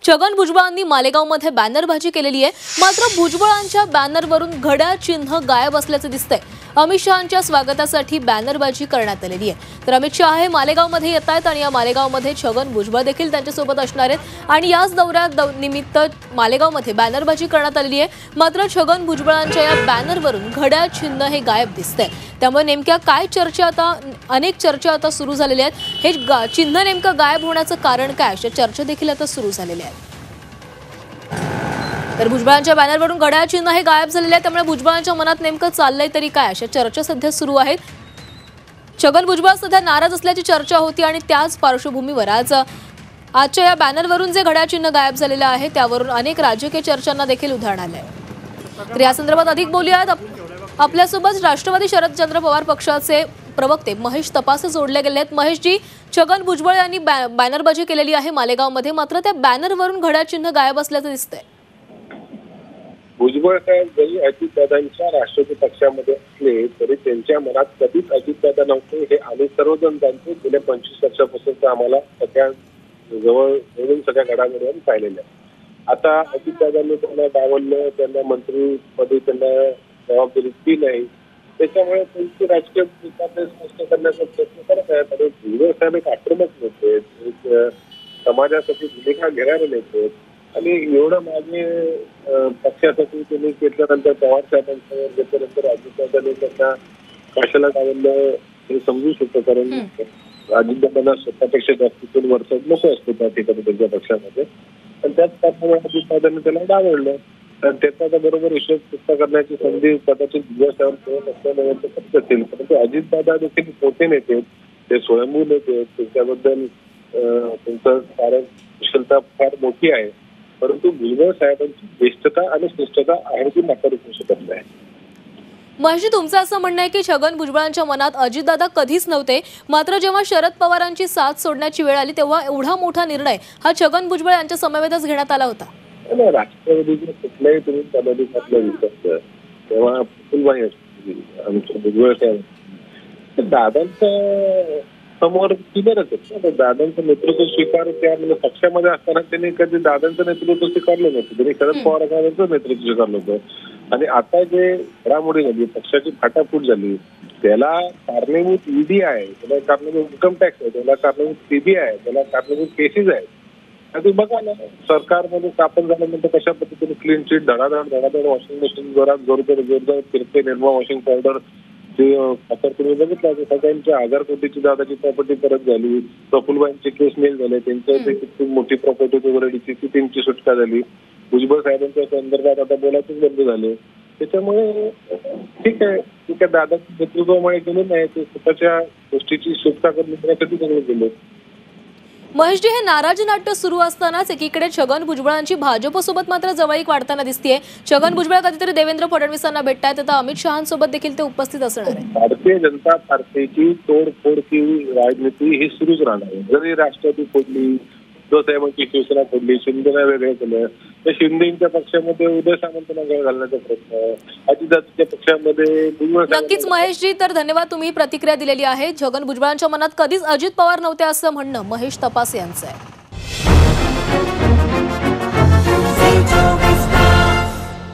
छगन भुजबळांनी मालेगावमध्ये बॅनरबाजी केलेली आहे। मात्र भुजबळांच्या बॅनरवरून घड्याळ चिन्ह गायब असल्याचे दिसतंय। अमित शहांच्या स्वागतासाठी बॅनरबाजी करण्यात आलेली आहे। तर अमित शहा हे मालेगावमध्ये येत आहेत आणि या मालेगावमध्ये छगन भुजबळ देखील त्यांच्यासोबत असणार आहेत आणि याच दौऱ्यात निमित्त मालेगावमध्ये बॅनरबाजी करण्यात आलेली आहे। मात्र छगन भुजबळांच्या या बॅनरवरून घड्याळ चिन्ह हे गायब दिसतंय। त्यामुळे नेमक्या काय चर्चा आता अनेक चर्चा आता सुरू झालेल्या आहेत। हे चिन्ह नेमकं गायब होण्याचं कारण काय अशा चर्चा देखील आता सुरू झालेल्या आहेत। तर भुजबळांच्या बॅनरवरून घड्याळ चिन्ह हे गायब झालेले आहे। त्यामुळे भुजबळांच्या मनात नेमकं चाललंय तरी काय अशा चर्चा सध्या सुरू आहेत। छगन भुजबळ सध्या नाराज असल्याची चर्चा होती आणि त्याच पार्श्वभूमीवर आजच्या या बॅनरवरून जे घड्याळ चिन्ह गायब झालेलं आहे त्यावरून अनेक राजकीय चर्चांना देखील उधाण आलंय। तर या संदर्भात अधिक बोलूयात। आपल्यासोबत राष्ट्रवादी शरदचंद्र पवार पक्षाचे प्रवक्ते महेश तपासे जोडले गेले आहेत। महेशजी, छगन भुजबळ यांनी बॅनरबाजी केलेली आहे मालेगावमध्ये, मात्र त्या बॅनरवरून घड्याळ चिन्ह गायब असल्याचं दिसतंय। भुजबळ साहेब जरी अजितदादांच्या राष्ट्रवादी पक्षामध्ये असले तरी त्यांच्या मनात कधीच अजितदादा नव्हते हे आम्ही सर्वजण जाणतो। गेल्या 25 वर्षापासून आम्हाला सगळ्या जवळ मिळून सगळ्या घडामोडीवर पाहिलेल्या। आता अजितदादांनी त्यांना डावललं, त्यांना मंत्रीपदी त्यांना जबाबदारी दिली नाही, त्याच्यामुळे त्यांची राजकीय भूमिका स्पष्ट करण्याचा प्रयत्न करत आहेत। आणि भुजबळ साहेब एक आक्रमक नेते, एक समाजासाठी भूमिका घेणारे नेते आणि एवढं मागे पक्षासाठी त्यांनी घेतल्यानंतर पवार साहेबांचं घेतल्यानंतर अजितदादांनी त्यांना कशाला डावललं हे समजू शकतो। कारण अजितदादांना स्वतःपेक्षा जास्त वर्ष नको असतो त्या ठिकाणी त्यांच्या पक्षामध्ये, पण त्याच कारणामुळे अजितदादांनी त्याला डावललं। तर त्याचा बरोबर हिशोब चुकता करण्याची संधी कदाचित भुजबळ साहेब असल्यामुळे असेल। परंतु अजितदादा देखील मोठे नेते, ते स्वयंभू नेते, त्याच्याबद्दल त्यांचं कार्य कुशलता फार मोठी आहे। परंतु भुजबळ साहेबांची ज्येष्ठता आणि श्रेष्ठता आहे ती नाकारू शकत नाही। महेशजी, तुमचं असं म्हणणं आहे की छगन भुजबळांच्या मनात अजितदादा कधीच नव्हते, मात्र जेव्हा शरद पवारांची साथ सोडण्याची वेळ आली तेव्हा एवढा मोठा निर्णय हा छगन भुजबळ यांच्या समवेतच घेण्यात आला होता। राष्ट्रवादीचे कुठल्याही तुम्ही पदाधिकाऱ्याला विचारलं तेव्हा फुलबाई असतील आमच्या भुजबळ साहेब दादांच्या समोर क्लिअरच आहे। दादांचं नेतृत्व स्वीकार त्या पक्षामध्ये असताना त्यांनी कधी दादांचं नेतृत्व स्वीकारलं नव्हतं, त्यांनी शरद पवार साहेबांचं नेतृत्व स्वीकारलं होतं। आणि आता जे घडामोडी झाली, पक्षाची फाटाफूट झाली, त्याला कारणीभूत ईडी आहे, त्याला कारणीभूत इन्कम टॅक्स आहे, त्याला कारणीभूत सीबीआय आहे, त्याला कारणीभूत केसेस आहेत। आणि बघा ना, सरकारमध्ये स्थापन झाल्यानंतर कशा पद्धतीने क्लीन चिट धडाधड वॉशिंग मशीन जोरदार फिरते, निर्मा वॉशिंग पावडर जे आता तुम्ही बघितलं सगळ्यांच्या 1000 कोटीची दादाची प्रॉपर्टी परत झाली, प्रफुल्लबाईंचे केस मेल झाले, त्यांच्या खूप मोठी प्रॉपर्टी वगैरे त्यांची सुटका झाली। भुजबळ साहेबांच्या संदर्भात आता बोलायचंच बंद झाले। त्याच्यामुळे ठीक आहे दादाच्या नेतृत्वामुळे गेले नाही, ते स्वतःच्या गोष्टीची सुटका करण्यासाठी सगळे गेले। महेशजी, हे नाराजी नाट्य सुरू असतानाच एकीकडे छगन भुजबळांची भाजपसोबत मात्र जवळीक वाढताना दिसतेय। छगन भुजबळ कधीतरी देवेंद्र फडणवीसांना भेटतायत, आता अमित शहांसोबत देखील ते उपस्थित असणार आहे। भारतीय जनता पार्टीची तोडफोडची राजनीती ही सुरूच राहणार आहे। जरी राष्ट्रवादी फोडली, उद्धव साहेबांची शिवसेना फोडली, शिंदेना वेगळं केलं, तर शिंदेच्या पक्षामध्ये उदय सामंतांना गळ घालण्याचा प्रयत्न, अजितदादांच्या पक्षामध्ये नक्कीच। महेशजी, तर धन्यवाद, तुम्ही प्रतिक्रिया दिलेली आहे। छगन भुजबळांच्या मनात कधीच अजित पवार नव्हते असं म्हणणं महेश तपासे यांचं आहे।